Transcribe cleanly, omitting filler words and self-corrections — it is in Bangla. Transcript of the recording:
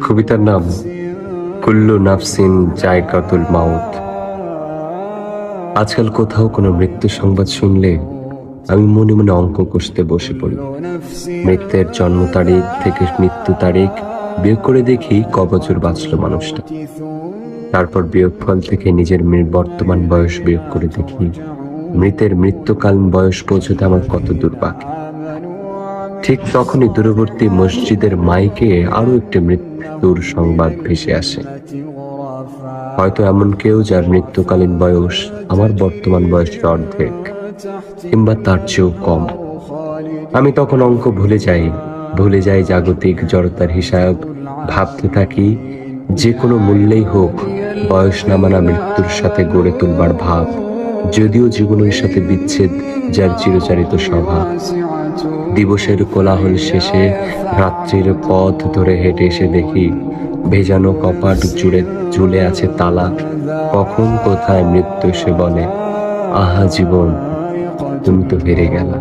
কবিতার নাম কুল্লু নাফসিন জায়কাতুল মাউত। আজকাল কোথাও কোনো মৃত্যু সংবাদ শুনলে আমি মনে মনে অঙ্ক কষতে বসে পড়ি। মৃত্যুর জন্ম তারিখ থেকে মৃত্যু তারিখ বিয়োগ করে দেখি ক বছর বাঁচল মানুষটা। তারপর বিয়োগফল থেকে নিজের বর্তমান বয়স বিয়োগ করে দেখি মৃতের মৃত্যুকালীন বয়স পৌঁছতে আমার কত দূর বাকি। ঠিক তখনই দূরবর্তী মসজিদের মাইকে আরো একটি মৃত্যুর সংবাদ ভেসে আসে। হয়তো এমন কেউ যার মৃত্যুকালীন বয়স আমার বর্তমান বয়সের অর্ধেক কিংবা তার চেয়েও কম। আমি তখন অঙ্ক ভুলে যাই জাগতিক জড়তার হিসাব। ভাবতে থাকি যে কোনো মূল্যেই হোক বয়স নামানা মৃত্যুর সাথে গড়ে তুলবার ভাব, যদিও জীবনের সাথে বিচ্ছেদ যার চিরচারিত স্বভাব। দিবসের কোলাহল শেষে রাত্রির পথ ধরে হেঁটে এসে দেখি ভেজানো কপাট জুড়ে ঝুলে আছে তালা। কখন কোথায় মৃত্যু এসে বলে, আহা জীবন, তুমি তো হেরে গেলা।